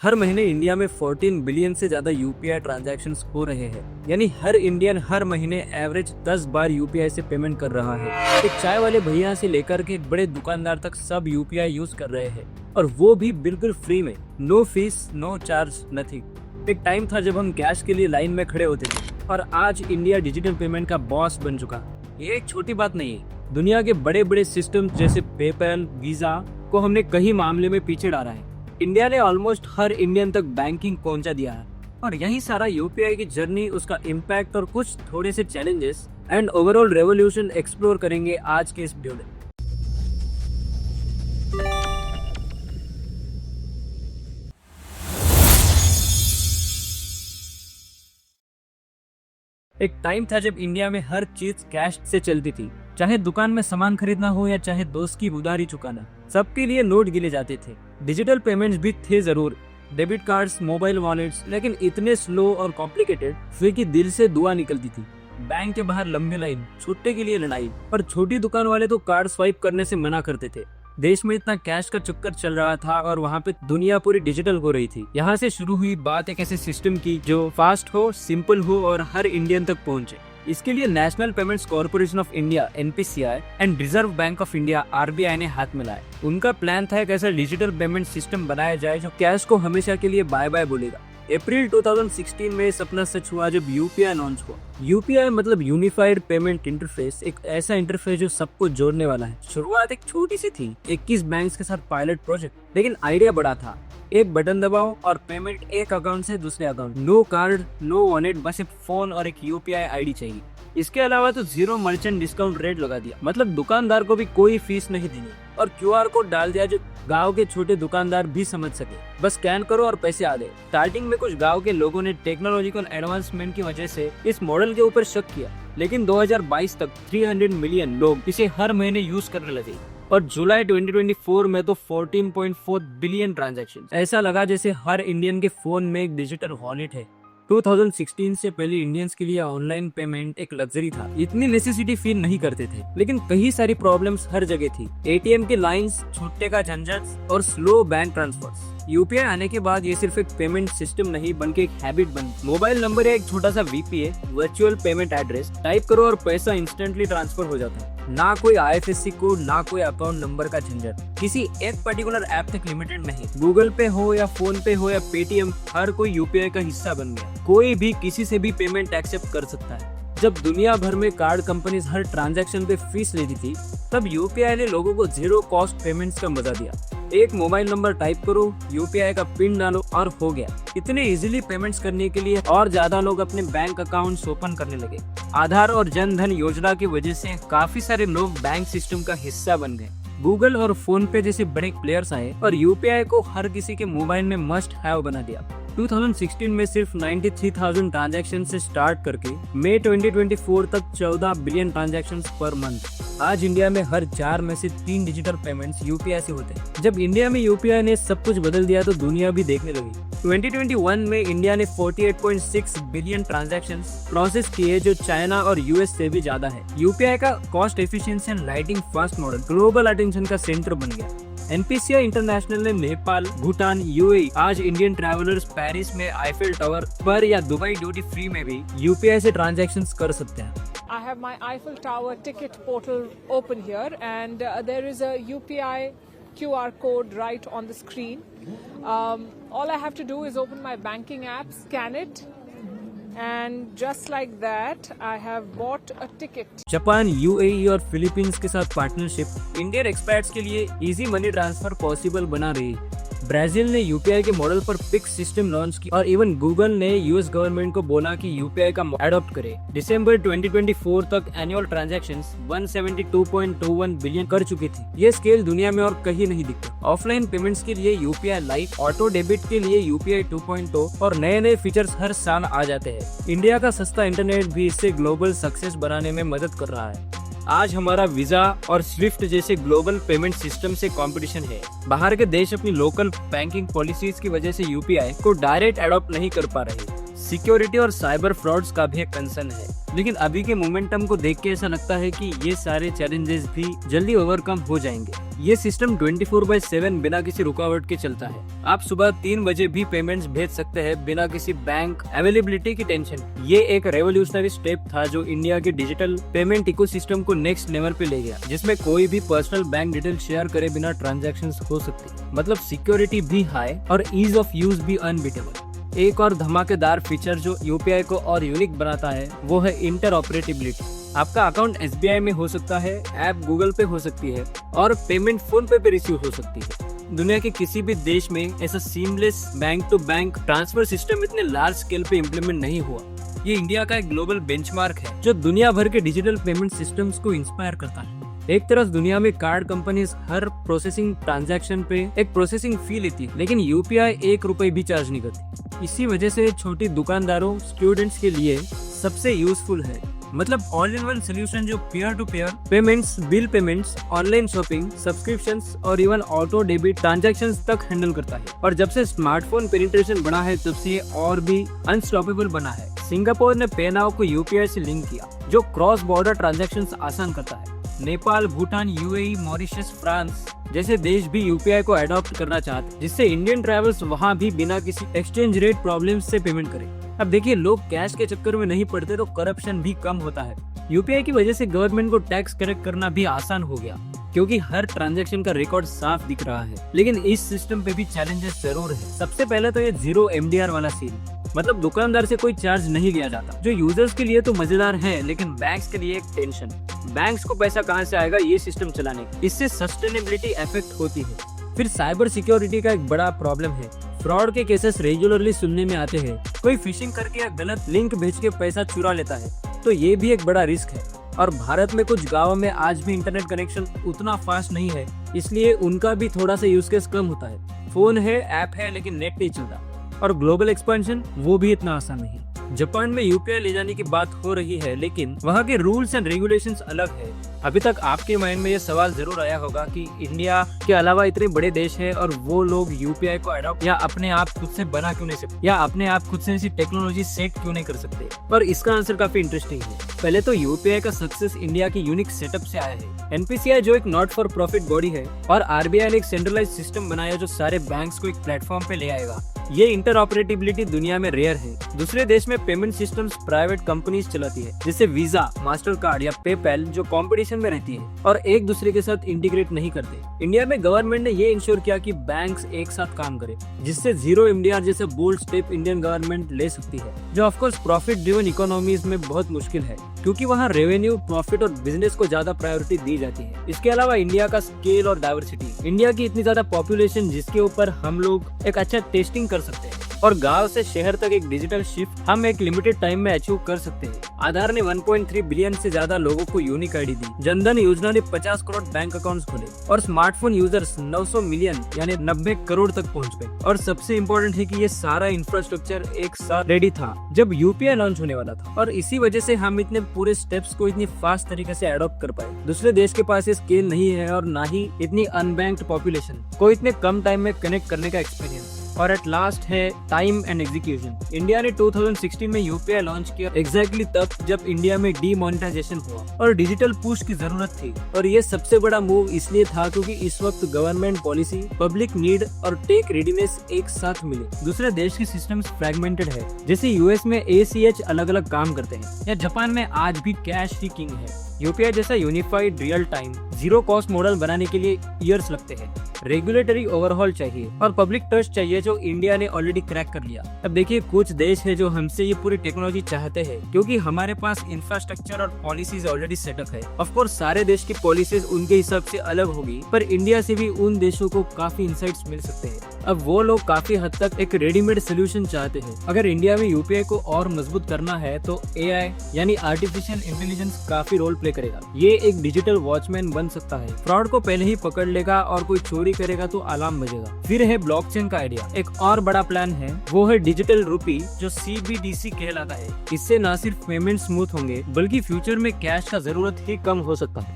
हर महीने इंडिया में 14 बिलियन से ज्यादा यूपीआई ट्रांजैक्शंस हो रहे हैं। यानी हर इंडियन हर महीने एवरेज 10 बार यूपीआई से पेमेंट कर रहा है। एक चाय वाले भैया से लेकर के एक बड़े दुकानदार तक सब यूपीआई यूज कर रहे हैं, और वो भी बिल्कुल फ्री में। No fees, no charge, nothing. एक टाइम था जब हम कैश के लिए लाइन में खड़े होते थे, और आज इंडिया डिजिटल पेमेंट का बॉस बन चुका। ये एक छोटी बात नहीं है। दुनिया के बड़े बड़े सिस्टम जैसे पेपैल, वीजा को हमने कई मामले में पीछे डाला है। इंडिया ने ऑलमोस्ट हर इंडियन तक बैंकिंग पहुंचा दिया है, और यही सारा यूपीआई की जर्नी, उसका इम्पैक्ट और कुछ थोड़े से challenges and overall revolution explore करेंगे आज के इस वीडियो में। एक टाइम था जब इंडिया में हर चीज कैश से चलती थी। चाहे दुकान में सामान खरीदना हो या चाहे दोस्त की उधारी चुकाना, सबके लिए नोट गिने जाते थे। डिजिटल पेमेंट्स भी थे जरूर, डेबिट कार्ड्स, मोबाइल वॉलेट्स, लेकिन इतने स्लो और कॉम्प्लिकेटेड कि दिल से दुआ निकलती थी। बैंक के बाहर लंबी लाइन, छुट्टे के लिए लड़ाई, पर छोटी दुकान वाले तो कार्ड स्वाइप करने से मना करते थे। देश में इतना कैश का चक्कर चल रहा था, और वहाँ पे दुनिया पूरी डिजिटल हो रही थी। यहाँ से शुरू हुई बात एक ऐसे सिस्टम की जो फास्ट हो, सिंपल हो और हर इंडियन तक पहुँचे। इसके लिए national payments corporation of India (NPCI) and reserve bank of India (RBI) ने हाथ मिलाए। उनका प्लान था एक ऐसा डिजिटल पेमेंट सिस्टम बनाया जाए जो कैश को हमेशा के लिए बाय बाय बोलेगा। अप्रैल 2016 में सपना सच हुआ जब यूपीआई लॉन्च हुआ। यूपीआई मतलब यूनिफाइड पेमेंट इंटरफेस, एक ऐसा इंटरफेस जो सबको जोड़ने वाला है। शुरुआत एक छोटी सी थी, 21 बैंक्स के साथ पायलट प्रोजेक्ट, लेकिन आइडिया बड़ा था। एक बटन दबाओ और पेमेंट एक अकाउंट से दूसरे account. No card, no wallet, बस एक फोन और एक यूपीआई आईडी चाहिए। इसके अलावा तो जीरो मर्चेंट डिस्काउंट रेट लगा दिया, मतलब दुकानदार को भी कोई फीस नहीं देनी, और क्यूआर कोड डाल दिया जो गांव के छोटे दुकानदार भी समझ सके। बस स्कैन करो और पैसे आ गए। स्टार्टिंग में कुछ गांव के लोगों ने टेक्नोलॉजिकल एडवांसमेंट की वजह से इस मॉडल के ऊपर शक किया, लेकिन 2022 तक 300 मिलियन लोग इसे हर महीने यूज करने लगे, और जुलाई 2024 में तो 14.4 बिलियन ट्रांजैक्शन। ऐसा लगा जैसे हर इंडियन के फोन में एक डिजिटल वॉलेट है। 2016 से पहले इंडियंस के लिए ऑनलाइन पेमेंट एक लग्जरी था। इतनी नेसेसिटी फील नहीं करते थे, लेकिन कई सारी प्रॉब्लम्स हर जगह थी। एटीएम की लाइंस, छुट्टे का झंझट और स्लो बैंक ट्रांसफर्स। यूपीआई आने के बाद ये सिर्फ एक पेमेंट सिस्टम नहीं बल्कि एक हैबिट बन। मोबाइल नंबर या एक छोटा सा VPA, virtual payment address, type करो और पैसा इंस्टेंटली ट्रांसफर हो जाता है। ना कोई IFSC कोड, ना कोई अकाउंट नंबर का झंझट। किसी एक पर्टिकुलर ऐप तक लिमिटेड नहीं। गूगल पे हो या फोन पे हो या पेटीएम, हर कोई यूपीआई का हिस्सा बन गया। कोई भी किसी से भी पेमेंट एक्सेप्ट कर सकता है। जब दुनिया भर में कार्ड कंपनीज हर ट्रांजैक्शन पे फीस लेती थी, तब यूपीआई ने लोगों को जीरो कॉस्ट पेमेंट्स का मजा दिया। एक मोबाइल नंबर टाइप करो, यूपीआई का पिन डालो और हो गया। इतने इजीली पेमेंट्स करने के लिए और ज्यादा लोग अपने बैंक अकाउंट्स ओपन करने लगे। आधार और जन धन योजना की वजह से काफी सारे लोग बैंक सिस्टम का हिस्सा बन गए। गूगल और फोन पे जैसे बड़े प्लेयर्स आए और यूपीआई को हर किसी के मोबाइल में मस्ट हैव बना दिया। 2016 में सिर्फ 93,000 ट्रांजैक्शन से स्टार्ट करके मई 2024 तक 14 बिलियन ट्रांजैक्शंस पर मंथ। आज इंडिया में हर 4 में से 3 डिजिटल पेमेंट्स यूपीआई से होते हैं। जब इंडिया में यूपीआई ने सब कुछ बदल दिया तो दुनिया भी देखने लगी। 2021 में इंडिया ने 48.6 बिलियन ट्रांजैक्शंस प्रोसेस किए, जो चाइना और यूएस से भी ज्यादा है। यूपीआई का cost efficiency and lighting fast model global attention का सेंटर बन गया। NPCI इंटरनेशनल ने नेपाल, भूटान, UAE, आज इंडियन ट्रैवलर्स पेरिस में आईफेल टावर पर या दुबई ड्यूटी फ्री में भी यूपीआई से ट्रांजैक्शंस कर सकते हैं। I have my Eiffel Tower ticket portal open here, and there is a UPI QR code right on the screen. All I have to do is open my banking app, scan it, and just like that, I have bought a ticket. Japan, UAE और Philippines के साथ partnership Indian experts के लिए easy money transfer possible बना रही है। Brazil ने UPI के मॉडल पर पिक्स सिस्टम लॉन्च की, और इवन गूगल ने यूएस गवर्नमेंट को बोला कि यूपीआई का अडॉप्ट करे। दिसंबर 2024 तक एनुअल ट्रांजैक्शंस 172.21 बिलियन कर चुकी थी। ये स्केल दुनिया में और कहीं नहीं दिखता। ऑफलाइन पेमेंट्स के लिए यूपीआई लाइट, ऑटो डेबिट के लिए यूपीआई 2.0 और नए नए फीचर्स हर साल आ जाते हैं। इंडिया का सस्ता इंटरनेट भी इससे ग्लोबल सक्सेस बनाने में मदद कर रहा है। आज हमारा वीजा और स्विफ्ट जैसे ग्लोबल पेमेंट सिस्टम से कंपटीशन है। बाहर के देश अपनी लोकल बैंकिंग पॉलिसीज की वजह से यूपीआई को डायरेक्ट अडॉप्ट नहीं कर पा रहे। सिक्योरिटी और साइबर फ्रॉड्स का भी एक कंसर्न है, लेकिन अभी के मोमेंटम को देख के ऐसा लगता है कि ये सारे चैलेंजेस भी जल्दी ओवरकम हो जाएंगे। ये सिस्टम 24/7 बिना किसी रुकावट के चलता है। आप सुबह 3 बजे भी पेमेंट्स भेज सकते हैं बिना किसी बैंक अवेलेबिलिटी की टेंशन। ये एक रेवोल्यूशनरी स्टेप था जो इंडिया के डिजिटल पेमेंट इकोसिस्टम को नेक्स्ट लेवल पे ले गया, जिसमें कोई भी पर्सनल बैंक डिटेल शेयर करे बिना ट्रांजैक्शंस हो सकती। मतलब सिक्योरिटी भी हाई और ईज ऑफ यूज भी अनबीटेबल। एक और धमाकेदार फीचर जो यूपीआई को और यूनिक बनाता है वो है इंटरऑपरेटिबिलिटी। आपका अकाउंट एसबीआई में हो सकता है, ऐप गूगल पे हो सकती है और पेमेंट फोन पे रिसीव हो सकती है। दुनिया के किसी भी देश में ऐसा seamless bank to bank transfer system इतने लार्ज स्केल पे इम्प्लीमेंट नहीं हुआ। ये इंडिया का एक ग्लोबल बेंचमार्क है जो दुनिया भर के डिजिटल पेमेंट सिस्टम्स को इंस्पायर करता है। एक तरफ दुनिया में कार्ड कंपनीज हर प्रोसेसिंग ट्रांजैक्शन पे एक प्रोसेसिंग फी लेती, लेकिन यूपीआई 1 रुपए भी चार्ज नहीं करती। इसी वजह से छोटी दुकानदारों, स्टूडेंट्स के लिए सबसे यूजफुल है। मतलब ऑल इन वन सोल्यूशन जो peer to peer payments, bill payments, online shopping, subscriptions और इवन ऑटो डेबिट ट्रांजैक्शंस तक हैंडल करता है। और जब से स्मार्टफोन पेनिट्रेशन बढ़ा है तब से ये और भी अनस्टॉपेबल बना है। सिंगापुर ने पे नाउ को यूपीआई से लिंक किया जो क्रॉस बॉर्डर ट्रांजैक्शंस आसान करता है। Nepal, Bhutan, UAE, Mauritius, France जैसे देश भी यूपीआई को अडॉप्ट करना चाहते, जिससे इंडियन ट्रैवलर्स वहां भी बिना किसी एक्सचेंज रेट प्रॉब्लम से पेमेंट करें। अब देखिए, लोग कैश के चक्कर में नहीं पड़ते तो करप्शन भी कम होता है। यूपीआई की वजह से गवर्नमेंट को टैक्स कलेक्ट करना भी आसान हो गया क्योंकि हर ट्रांजैक्शन का रिकॉर्ड साफ दिख रहा है। लेकिन इस सिस्टम पे भी चैलेंजेस जरूर है। सबसे पहले तो ये 0 MDR वाला सीन, मतलब दुकानदार से कोई चार्ज नहीं लिया जाता, जो यूजर्स के लिए तो मजेदार है लेकिन बैंक्स के लिए एक टेंशन। बैंक्स को पैसा कहां से आएगा ये सिस्टम चलाने का, इससे सस्टेनेबिलिटी इफेक्ट होती है। फिर साइबर सिक्योरिटी का एक बड़ा प्रॉब्लम है। फ्रॉड के केसेस रेगुलरली सुनने में आते हैं। कोई फिशिंग करके या गलत लिंक भेज के पैसा चुरा लेता है, तो ये भी एक बड़ा रिस्क है। और भारत में कुछ गाँव में आज भी इंटरनेट कनेक्शन उतना फास्ट नहीं है, इसलिए उनका भी थोड़ा सा यूज केस कम होता है। फोन है, ऐप है, लेकिन नेट नहीं चलता। और ग्लोबल एक्सपेंशन वो भी इतना आसान नहीं। जापान में यूपीआई ले जाने की बात हो रही है, लेकिन वहाँ के रूल्स एंड रेगुलेशंस अलग है। अभी तक आपके माइंड में ये सवाल जरूर आया होगा कि इंडिया के अलावा इतने बड़े देश है और वो लोग यूपीआई को अडॉप्ट या अपने आप खुद से बना क्यों नहीं सकते, या अपने आप खुद से ऐसी टेक्नोलॉजी सेट क्यों नहीं कर सकते। पर इसका आंसर काफी इंटरेस्टिंग है। पहले तो यूपीआई का सक्सेस इंडिया की यूनिक सेटअप से आया है। एनपीसीआई जो एक नॉट फॉर प्रॉफिट बॉडी है और आरबीआई ने एक सेंट्रलाइज सिस्टम बनाया जो सारे बैंक्स को एक प्लेटफॉर्म पे ले आएगा। ये इंटरऑपरेटिबिलिटी दुनिया में रेयर है। दूसरे देश में पेमेंट सिस्टम्स प्राइवेट कंपनीज चलाती है, जैसे वीजा, मास्टर कार्ड या पेपैल, जो कंपटीशन में रहती है और एक दूसरे के साथ इंटीग्रेट नहीं करते। इंडिया में गवर्नमेंट ने ये इंश्योर किया कि बैंक्स एक साथ काम करें, जिससे 0 MDR जैसे बोल्ड स्टेप इंडियन गवर्नमेंट ले सकती है, जो ऑफकोर्स प्रॉफिट ड्रिवन इकोनॉमीज में बहुत मुश्किल है क्योंकि वहाँ रेवेन्यू, प्रॉफिट और बिजनेस को ज्यादा प्रायोरिटी दी जाती है। इसके अलावा इंडिया का स्केल और डाइवर्सिटी, इंडिया की इतनी ज्यादा पॉपुलेशन जिसके ऊपर हम लोग एक अच्छा टेस्टिंग कर सकते हैं और गांव से शहर तक एक डिजिटल शिफ्ट हम एक लिमिटेड टाइम में अचीव कर सकते हैं। आधार ने 1.3 बिलियन से ज्यादा लोगों को यूनिक आईडी दी। जनधन योजना ने 50 करोड़ बैंक अकाउंट्स खोले और स्मार्टफोन यूजर्स 900 मिलियन यानी 90 करोड़ तक पहुंच गए। और सबसे इम्पोर्टेंट है कि ये सारा इंफ्रास्ट्रक्चर एक साथ रेडी था जब यूपीआई लॉन्च होने वाला था, और इसी वजह से हम इतने पूरे स्टेप्स को इतनी फास्ट तरीके से अडॉप्ट कर पाए। दूसरे देश के पास ये स्केल नहीं है और ना ही इतनी अनबैंक्ड पॉपुलेशन को इतने कम टाइम में कनेक्ट करने का एक्सपीरियंस। और एट लास्ट है टाइम एंड एग्जीक्यूशन। इंडिया ने 2016 में यूपीआई लॉन्च किया एग्जैक्टली तब जब इंडिया में डीमोनेटाइजेशन हुआ और डिजिटल पुश की जरूरत थी। और ये सबसे बड़ा मूव इसलिए था क्योंकि इस वक्त गवर्नमेंट पॉलिसी, पब्लिक नीड और टेक रेडीनेस एक साथ मिले। दूसरे देश के सिस्टम्स फ्रैगमेंटेड है, जैसे यूएस में ACH अलग अलग काम करते हैं या जापान में आज भी कैश ही किंग है। यूपीआई जैसा unified real time zero cost model बनाने के लिए ईयर्स लगते हैं। रेगुलेटरी ओवरहॉल चाहिए और पब्लिक ट्रस्ट चाहिए जो इंडिया ने ऑलरेडी क्रैक कर लिया। अब देखिए, कुछ देश है जो हमसे ये पूरी टेक्नोलॉजी चाहते हैं क्योंकि हमारे पास इंफ्रास्ट्रक्चर और पॉलिसीज ऑलरेडी सेटअप है। ऑफ कोर्स सारे देश की पॉलिसीज उनके हिसाब से अलग होगी, पर इंडिया से भी उन देशों को काफी इंसाइट्स मिल सकते हैं। अब वो लोग काफी हद तक एक रेडीमेड सोल्यूशन चाहते हैं। अगर इंडिया में यूपीआई को और मजबूत करना है तो AI यानी आर्टिफिशियल इंटेलिजेंस काफी रोल प्ले करेगा। ये एक डिजिटल वॉचमैन बन सकता है, फ्रॉड को पहले ही पकड़ लेगा और कोई चोरी करेगा तो अलार्म बजेगा। फिर है ब्लॉकचेन का आइडिया। एक और बड़ा प्लान है, वो है डिजिटल रूपी जो CBDC कहलाता है। इससे न सिर्फ पेमेंट स्मूथ होंगे बल्कि फ्यूचर में कैश का जरूरत ही कम हो सकता है।